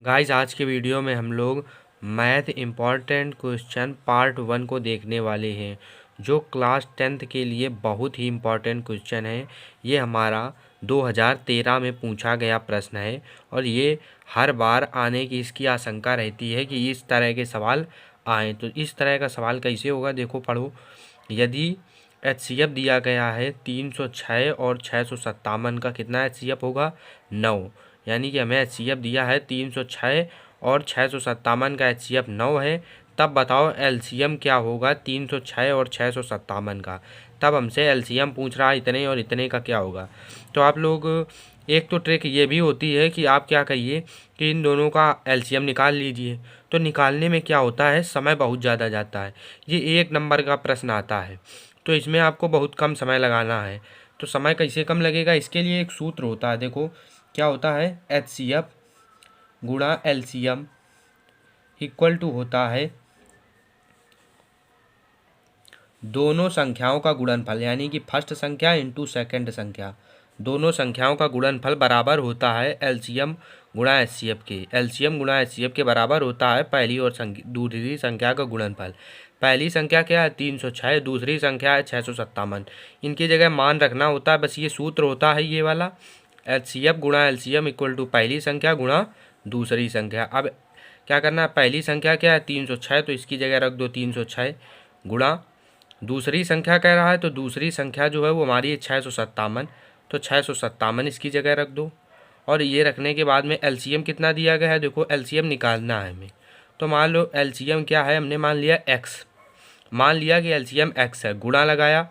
Guys आज के video में हम लोग मैथ इम्पॉर्टेंट क्वेश्चन पार्ट 1 को देखने वाले हैं जो क्लास 10th के लिए बहुत ही इम्पॉर्टेंट क्वेश्चन है। ये हमारा 2013 में पूछा गया प्रश्न है और ये हर बार आने की इसकी आशंका रहती है कि इस तरह के सवाल आएँ। तो इस तरह का सवाल कैसे होगा, देखो पढ़ो। यदि HCF दिया गया है 306 और 657 का कितना HCF होगा 9, यानी कि हमें HCF दिया है 306 और 657 का HCF 9 है। तब बताओ LCM क्या होगा 306 और 657 का। तब हमसे LCM पूछ रहा है इतने और इतने का क्या होगा। तो आप लोग एक तो ट्रिक ये भी होती है कि आप क्या करिए कि इन दोनों का LCM निकाल लीजिए। तो निकालने में क्या होता है, समय बहुत ज़्यादा जाता है। ये 1 नंबर का प्रश्न आता है तो इसमें आपको बहुत कम समय लगाना है। तो समय कैसे कम लगेगा, इसके लिए एक सूत्र होता है। देखो क्या होता है, HCF गुणा LCM इक्वल टू होता है दोनों संख्याओं का गुणनफल, यानी कि फर्स्ट संख्या इंटू सेकंड संख्या। दोनों संख्याओं का गुणनफल बराबर होता है LCM गुणा HCF के। LCM गुणा HCF के बराबर होता है पहली और दूसरी संख्या का गुणनफल। पहली संख्या क्या है 306, दूसरी संख्या है 657। इनकी जगह मान रखना होता है, बस ये सूत्र होता है ये वाला। HCF गुणा LCM इक्वल टू पहली संख्या गुणा दूसरी संख्या। अब क्या करना है, पहली संख्या क्या है 306, तो इसकी जगह रख दो 306 गुणा दूसरी संख्या कह रहा है, तो दूसरी संख्या जो है वो हमारी है 657, तो 657 इसकी जगह रख दो। और ये रखने के बाद में LCM कितना दिया गया है, देखो LCM निकालना है हमें। तो मान लो LCM क्या है, हमने मान लिया x, मान लिया कि LCM x है, गुणा लगाया,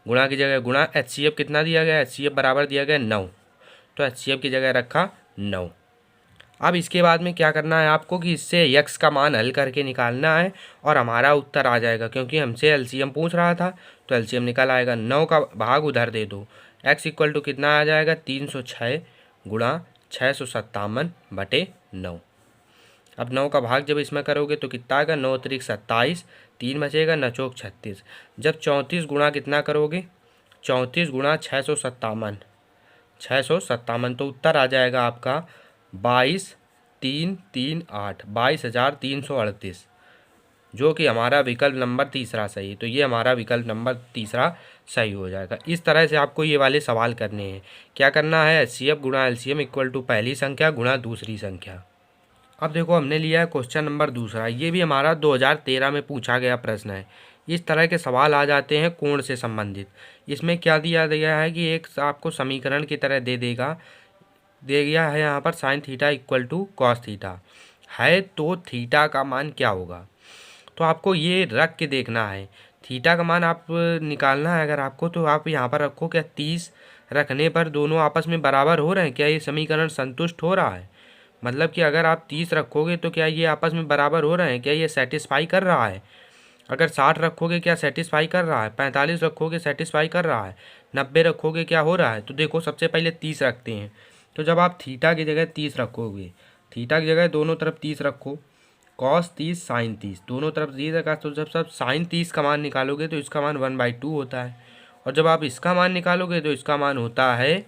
गुणा की जगह गुणा। HCF कितना दिया गया, HCF बराबर दिया गया 9, तो HCF की जगह रखा 9। अब इसके बाद में क्या करना है आपको कि इससे यक्स का मान हल करके निकालना है और हमारा उत्तर आ जाएगा। क्योंकि हमसे LCM पूछ रहा था तो LCM निकल आएगा। 9 का भाग उधर दे दो, x इक्वल टू कितना आ जाएगा 306 गुणा 657 बटे 9। अब 9 का भाग जब इसमें करोगे तो कितना आएगा, 9 त्रिक 27, 3 बचेगा, न चौक 36। जब 34 गुणा कितना करोगे, 34 गुणा 657, 657, तो उत्तर आ जाएगा आपका 22,338, 22,338, जो कि हमारा विकल्प नंबर तीसरा सही है। तो ये हमारा विकल्प नंबर तीसरा सही हो जाएगा। इस तरह से आपको ये वाले सवाल करने हैं। क्या करना है, HCF गुणा LCM इक्वल टू पहली संख्या गुणा दूसरी संख्या। अब देखो हमने लिया है क्वेश्चन नंबर दूसरा, ये भी हमारा 2013 में पूछा गया प्रश्न है। इस तरह के सवाल आ जाते हैं कोण से संबंधित। इसमें क्या दिया गया है कि एक आपको समीकरण की तरह दे दिया है यहाँ पर sine theta equal to cos theta है, तो थीटा का मान क्या होगा। तो आपको ये रख के देखना है, थीटा का मान आप निकालना है अगर आपको, तो आप यहाँ पर रखो क्या 30 रखने पर दोनों आपस में बराबर हो रहे हैं, क्या ये समीकरण संतुष्ट हो रहा है। मतलब कि अगर आप 30 रखोगे तो क्या ये आपस में बराबर हो रहे हैं, क्या ये सेटिस्फाई कर रहा है। अगर 60 रखोगे क्या सेटिस्फाई कर रहा है, 45 रखोगे सेटिस्फाई कर रहा है, 90 रखोगे क्या हो रहा है। तो देखो सबसे पहले 30 रखते हैं। तो जब आप थीटा की जगह 30 रखोगे, थीटा की जगह दोनों तरफ 30 रखो, कॉस 30 साइन 30 दोनों तरफ 30 रखा, तो जब सब साइन 30 का मान निकालोगे तो इसका मान 1/2 होता है। और जब आप इसका मान निकालोगे तो इसका मान होता है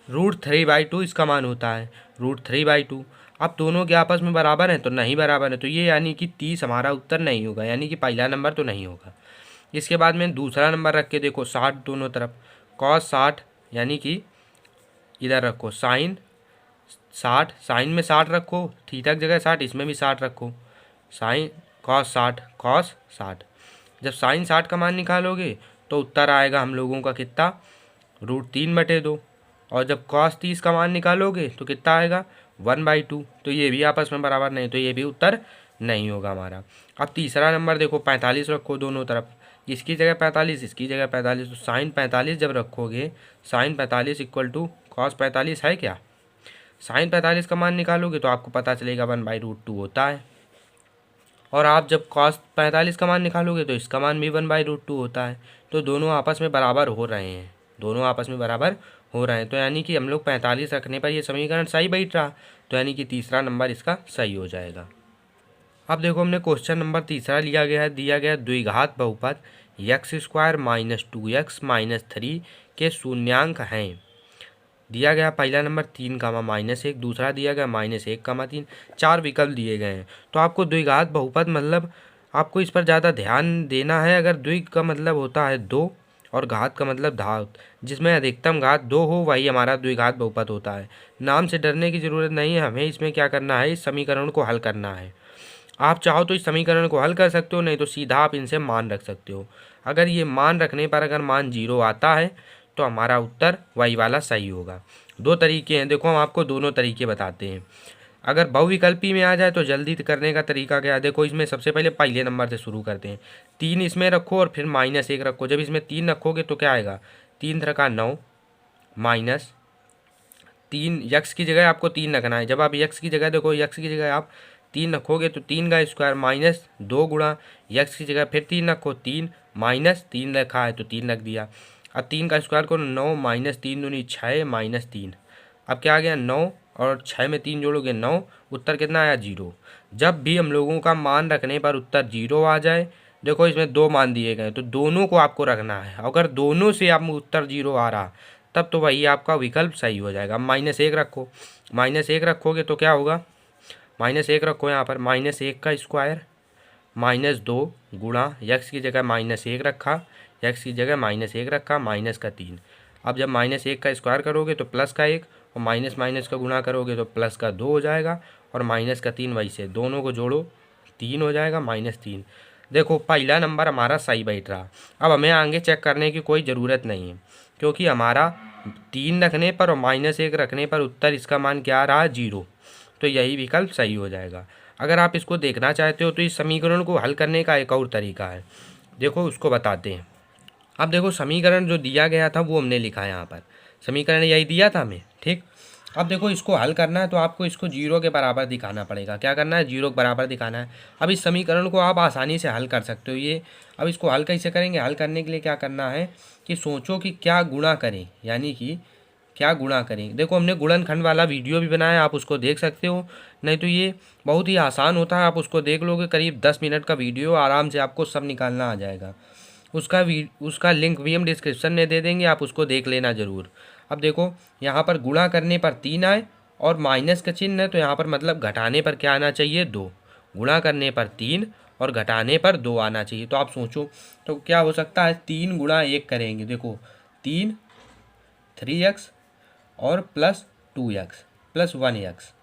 √3/2, इसका मान होता है √3/2। अब दोनों के आपस में बराबर हैं तो नहीं बराबर है, तो ये यानी कि 30 हमारा उत्तर नहीं होगा, यानी कि पहला नंबर तो नहीं होगा। इसके बाद में दूसरा नंबर रख के देखो 60 दोनों तरफ, कॉस 60 यानी कि इधर रखो साइन 60, साइन में 60 रखो, थीटा की जगह 60, इसमें भी 60 रखो, साइन कॉस 60 कॉस 60। जब साइन 60 का मान निकालोगे तो उत्तर आएगा हम लोगों का कितना, √3/2। और जब कॉस 30 का मान निकालोगे तो कितना आएगा 1/2। तो ये भी आपस में बराबर नहीं, तो ये भी उत्तर नहीं होगा हमारा। अब तीसरा नंबर देखो 45 रखो दोनों तरफ, इसकी जगह 45 इसकी जगह 45, तो साइन 45 जब रखोगे, साइन 45 इक्वल टू कॉस 45 है क्या, साइन 45 का मान निकालोगे तो आपको पता चलेगा 1/√2 होता है। और आप जब कॉस 45 का मान निकालोगे तो इसका मान भी 1/√2 होता है। तो दोनों आपस में बराबर हो रहे हैं, दोनों आपस में बराबर हो रहे हैं। तो यानी कि हम लोग 45 रखने पर ये समीकरण सही बैठ रहा, तो यानी कि तीसरा नंबर इसका सही हो जाएगा। अब देखो हमने क्वेश्चन नंबर तीसरा लिया गया है, दिया गया द्विघात बहुपद x² - 2x - 3 के शून्यांक हैं। दिया गया पहला नंबर 3, -1, दूसरा दिया गया -1, 3, 4 विकल्प दिए गए हैं। तो आपको द्विघात बहुपद मतलब आपको इस पर ज़्यादा ध्यान देना है। अगर द्वि का मतलब होता है 2 और घात का मतलब घात, जिसमें अधिकतम घात 2 हो वही हमारा द्विघात बहुपद होता है। नाम से डरने की ज़रूरत नहीं है, हमें इसमें क्या करना है, इस समीकरण को हल करना है। आप चाहो तो इस समीकरण को हल कर सकते हो, नहीं तो सीधा आप इनसे मान रख सकते हो। अगर ये मान रखने पर अगर मान 0 आता है तो हमारा उत्तर वही वाला सही होगा। दो तरीके हैं, देखो हम आपको दोनों तरीके बताते हैं। अगर बहुविकल्पी में आ जाए तो जल्दी करने का तरीका क्या है, देखो इसमें सबसे पहले नंबर से शुरू करते हैं। 3 इसमें रखो और फिर -1 रखो। जब इसमें 3 रखोगे तो क्या आएगा, 3×9 -3, यक्स की जगह आपको 3 रखना है। जब आप यक्स की जगह देखो, यक्स की जगह आप 3 रखोगे तो 3 का स्क्वायर -2 गुणा यक्स की जगह फिर 3 रखो, 3 -3 रखा है तो 3 रख दिया। अब 3 का स्क्वायर करो, 9 -3 दूनी 6 -3। अब क्या आ गया 9 और 6 में 3 जोड़ोगे 9, उत्तर कितना आया 0। जब भी हम लोगों का मान रखने पर उत्तर 0 आ जाए, देखो इसमें 2 मान दिए गए तो दोनों को आपको रखना है। अगर दोनों से आप उत्तर 0 आ रहा तब तो वही आपका विकल्प सही हो जाएगा। -1 रखो, -1 रखोगे तो क्या होगा, -1 रखो यहाँ पर, -1 का स्क्वायर -2 गुणा यक्स की जगह -1 रखा, यक्स की जगह -1 रखा, -3। अब जब -1 का स्क्वायर करोगे तो +1 और माइनस माइनस का गुणा करोगे तो +2 हो जाएगा और -3 वही से दोनों को जोड़ो 3 हो जाएगा -3। देखो पहला नंबर हमारा सही बैठ रहा। अब हमें आगे चेक करने की कोई ज़रूरत नहीं है, क्योंकि हमारा 3 रखने पर और -1 रखने पर उत्तर इसका मान क्या आ रहा है 0। तो यही विकल्प सही हो जाएगा। अगर आप इसको देखना चाहते हो तो इस समीकरण को हल करने का एक और तरीका है, देखो उसको बताते हैं। अब देखो समीकरण जो दिया गया था वो हमने लिखा है यहाँ पर, समीकरण यही दिया था हमें, ठीक। अब देखो इसको हल करना है तो आपको इसको 0 के बराबर दिखाना पड़ेगा। क्या करना है, 0 के बराबर दिखाना है। अब इस समीकरण को आप आसानी से हल कर सकते हो ये। अब इसको हल कैसे करेंगे, हल करने के लिए क्या करना है कि सोचो कि क्या गुणा करें, यानी कि क्या गुणा करें। देखो हमने गुणनखंड वाला वीडियो भी बनाया, आप उसको देख सकते हो, नहीं तो ये बहुत ही आसान होता है, आप उसको देख लोगे। करीब 10 मिनट का वीडियो, आराम से आपको सब निकालना आ जाएगा। उसका लिंक भी हम डिस्क्रिप्शन में दे देंगे, आप उसको देख लेना ज़रूर। अब देखो यहाँ पर गुणा करने पर 3 आए और माइनस का चिन्ह है तो यहाँ पर मतलब घटाने पर क्या आना चाहिए 2। गुणा करने पर 3 और घटाने पर 2 आना चाहिए। तो आप सोचो तो क्या हो सकता है, 3 गुणा 1 करेंगे, देखो 3 3x और +2x +1x,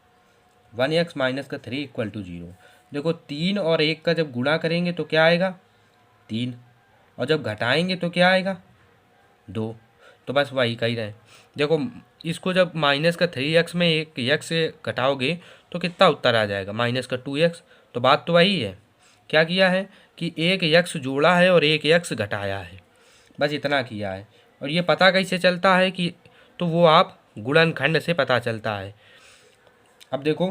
1x माइनस का 3 = 0। देखो 3 और 1 का जब गुणा करेंगे तो क्या आएगा 3, और जब घटाएंगे तो क्या आएगा 2। तो बस वही कही रहे। देखो इसको जब -3x में एक x से घटाओगे तो कितना उत्तर आ जाएगा, -2x। तो बात तो वही है, क्या किया है कि एक x जोड़ा है और एक x घटाया है, बस इतना किया है। और ये पता कैसे चलता है कि, तो वो आप गुणनखंड से पता चलता है। अब देखो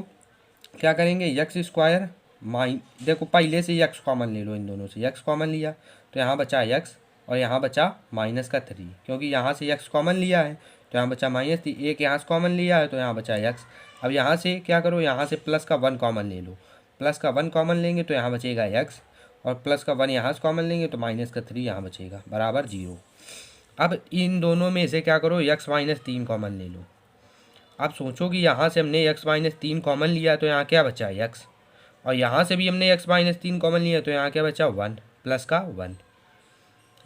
क्या करेंगे, x², देखो पहले से x कॉमन ले लो, इन दोनों से x कॉमन लिया तो यहाँ बचा x और यहाँ बचा -3, क्योंकि यहाँ से x कॉमन लिया है तो यहाँ बचा -3, एक यहाँ से कॉमन लिया है तो यहाँ बचा x। अब यहाँ से क्या करो, यहाँ से +1 कॉमन ले लो, +1 कॉमन लेंगे तो यहाँ बचेगा x, और +1 यहाँ से कॉमन लेंगे तो -3 यहाँ बचेगा बराबर 0। अब इन दोनों में से क्या करो, x -3 कॉमन ले लो। अब सोचो कि यहाँ से हमने x -3 कॉमन लिया तो यहाँ क्या बचा x, और यहाँ से भी हमने x -3 कॉमन लिया तो यहाँ क्या बचा 1 +1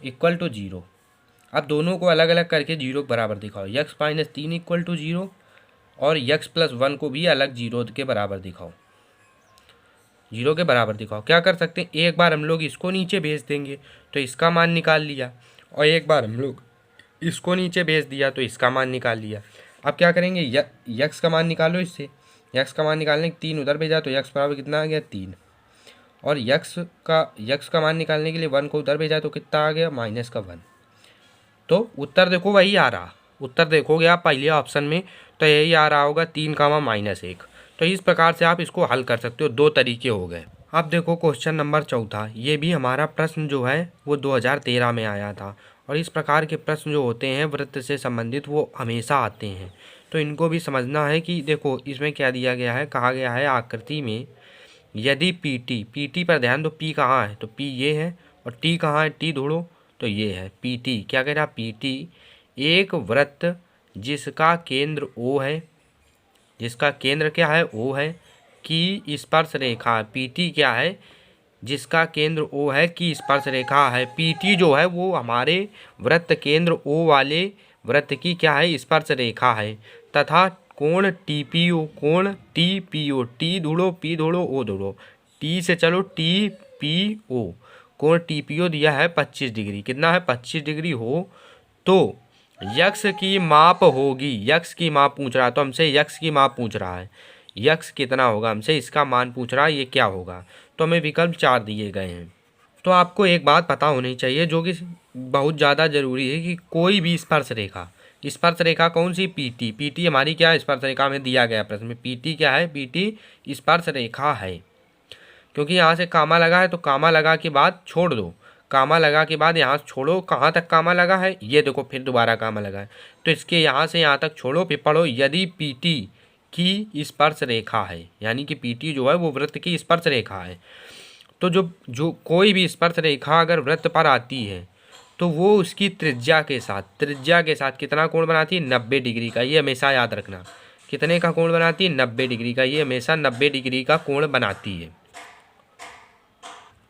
= 0। अब दोनों को अलग अलग करके 0 के बराबर दिखाओ, x -3 = 0 और x +1 को भी अलग 0 के बराबर दिखाओ, 0 के बराबर दिखाओ। क्या कर सकते हैं, एक बार हम लोग इसको नीचे भेज देंगे तो इसका मान निकाल लिया, और एक बार हम लोग इसको नीचे भेज दिया तो इसका मान निकाल लिया। अब क्या करेंगे, यक्स का मान निकालो इससे, यक्स का मान निकालने के 3 उधर भेजा तो यक्स बराबर कितना आ गया 3, और यक्स का मान निकालने के लिए 1 को उधर भेजा तो कितना आ गया -1। तो उत्तर देखो वही आ रहा, उत्तर देखोगे आप पहले ऑप्शन में तो यही आ रहा होगा 3, -1। तो इस प्रकार से आप इसको हल कर सकते हो, दो तरीके हो गए। अब देखो क्वेश्चन नंबर 4, ये भी हमारा प्रश्न जो है वो 2013 में आया था, और इस प्रकार के प्रश्न जो होते हैं वृत्त से संबंधित वो हमेशा आते हैं, तो इनको भी समझना है कि देखो इसमें क्या दिया गया है, कहा गया है आकृति में यदि पी पर ध्यान दो, पी कहाँ है तो पी ये है, और टी कहाँ है टी ढूंढो तो ये है पी टी। क्या कह रहा, पी टी एक वृत्त जिसका केंद्र ओ है, जिसका केंद्र क्या है ओ है, की स्पर्श रेखा PT क्या है, जिसका केंद्र ओ है की स्पर्श रेखा है। PT जो है वो हमारे वृत्त केंद्र ओ वाले वृत्त की क्या है, स्पर्श रेखा है। तथा कोण TPO, कोण TPO, T ढूंढो, P ढूंढो, O ढूंढो, T से चलो TPO, कोण TPO दिया है 25 डिग्री। कितना है, 25 डिग्री हो तो यक्स की माप होगी, यक्स की माप पूछ रहा है तो हमसे यक्स की माप पूछ रहा है, यक्स कितना होगा हमसे इसका मान पूछ रहा है, ये क्या होगा। तो हमें विकल्प 4 दिए गए हैं। तो आपको एक बात पता होनी चाहिए जो कि बहुत ज़्यादा ज़रूरी है कि कोई भी स्पर्श रेखा, स्पर्श रेखा कौन सी, PT हमारी क्या है, स्पर्श रेखा में दिया गया प्रश्न में PT क्या है, PT स्पर्श रेखा है। क्योंकि यहाँ से कामा लगा है तो कामा लगा के बाद छोड़ दो, कामा लगा के बाद यहाँ से छोड़ो, कहाँ तक कामा लगा है, ये देखो फिर दोबारा कामा लगा है, तो इसके यहाँ से यहाँ तक छोड़ो, फिर पढ़ो यदि PT की स्पर्श रेखा है, यानी कि PT जो है वो वृत्त की स्पर्श रेखा है। तो जो जो कोई भी स्पर्श रेखा अगर वृत्त पर आती है तो वो उसकी त्रिज्या के साथ कितना कोण बनाती है, 90 डिग्री का। ये हमेशा याद रखना, कितने का कोण बनाती है, 90 डिग्री का। ये हमेशा 90 डिग्री का कोण बनाती है।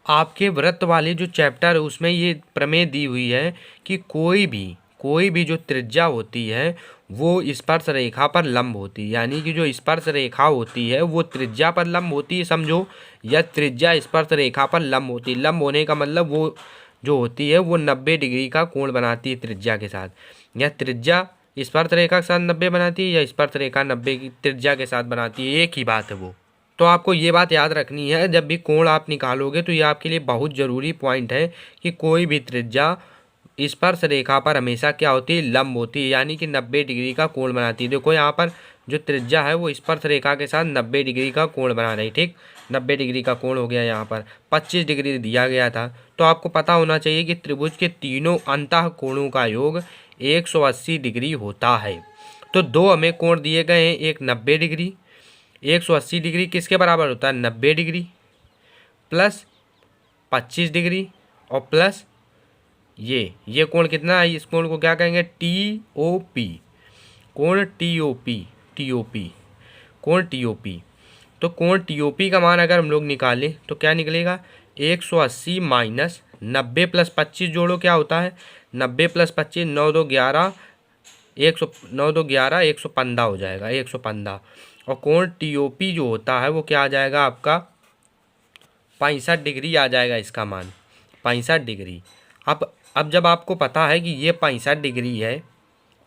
आपके वृत्त वाले जो चैप्टर है उसमें ये प्रमेय दी हुई है कि कोई भी जो त्रिज्या होती है वो स्पर्श रेखा पर लंब होती है, यानी कि जो स्पर्श रेखा होती है वो त्रिज्या पर लंब होती है, समझो, या त्रिज्या स्पर्श रेखा पर लंब होती है। लंब होने का मतलब वो जो होती है वो 90 डिग्री का कोण बनाती है त्रिज्या के साथ, या त्रिज्या स्पर्श रेखा के साथ 90 बनाती है, या स्पर्श रेखा 90 की त्रिज्या के साथ बनाती है, एक ही बात है वो। तो आपको ये बात याद रखनी है, जब भी कोण आप निकालोगे तो ये आपके लिए बहुत ज़रूरी पॉइंट है कि कोई भी त्रिज्या स्पर्श रेखा पर हमेशा क्या होती है, लंब होती है, यानी कि 90 डिग्री का कोण बनाती है। देखो यहाँ पर जो त्रिज्या है वो स्पर्श रेखा के साथ 90 डिग्री का कोण बना रही, ठीक, 90 डिग्री का कोण हो गया। यहाँ पर 25 डिग्री दिया गया था, तो आपको पता होना चाहिए कि त्रिभुज के तीनों अंतः कोणों का योग 180 डिग्री होता है। तो दो हमें कोण दिए गए हैं, एक 90 डिग्री, 180 डिग्री किसके बराबर होता है, 90 डिग्री प्लस 25 डिग्री और प्लस ये कोण कितना है, इस कोण को क्या कहेंगे, TOP, कोण TOP, कोण TOP। तो कोण TOP का मान अगर हम लोग निकालें तो क्या निकलेगा, 180 माइनस 90 प्लस 25 जोड़ो क्या होता है, 90 प्लस 25, 9 2 11, 115 हो जाएगा, 115। और कोण TOP जो होता है वो क्या आ जाएगा आपका, 65 डिग्री आ जाएगा इसका मान, 65 डिग्री। अब जब आपको पता है कि ये 65 डिग्री है,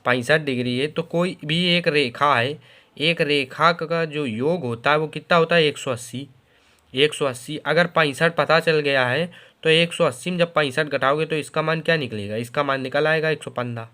65 डिग्री है, तो कोई भी एक रेखा है, एक रेखा का जो योग होता है वो कितना होता है, 180। 180 अगर 65 पता चल गया है तो 180 में जब 65 घटाओगे तो इसका मान क्या निकलेगा, इसका मान निकल आएगा 115,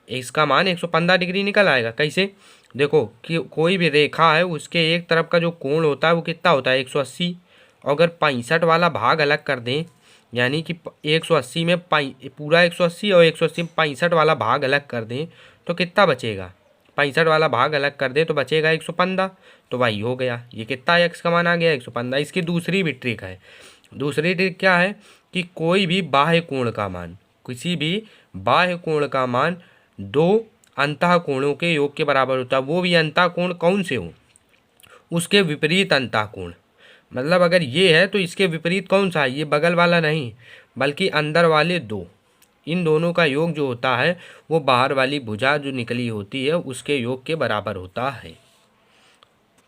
इसका मान 115 डिग्री निकल आएगा। कैसे, देखो कि कोई भी रेखा है उसके एक तरफ का जो कोण होता है वो कितना होता है, 180। अगर 65 वाला भाग अलग कर दें, यानी कि 180 में पूरा 180 और 180 में 65 वाला भाग अलग कर दें तो कितना बचेगा, 65 वाला भाग अलग कर दें तो बचेगा 115। तो वही हो गया, ये कितना एक्स का मान आ गया, 115। इसकी दूसरी भी ट्रिक है, दूसरी ट्रिक क्या है कि कोई भी बाह्य कोण का मान, किसी भी बाह्य कोण का मान दो अंतः कोणों के योग के बराबर होता है। वो भी अंतः कोण कौन से हो, उसके विपरीत अंतः कोण, मतलब अगर ये है तो इसके विपरीत कौन सा है, ये बगल वाला नहीं बल्कि अंदर वाले दो, इन दोनों का योग जो होता है वो बाहर वाली भुजा जो निकली होती है उसके योग के बराबर होता है।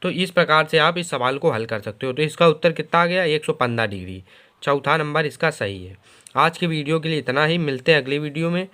तो इस प्रकार से आप इस सवाल को हल कर सकते हो। तो इसका उत्तर कितना आ गया, 115 डिग्री, चौथा नंबर इसका सही है। आज के वीडियो के लिए इतना ही, मिलते हैं अगली वीडियो में।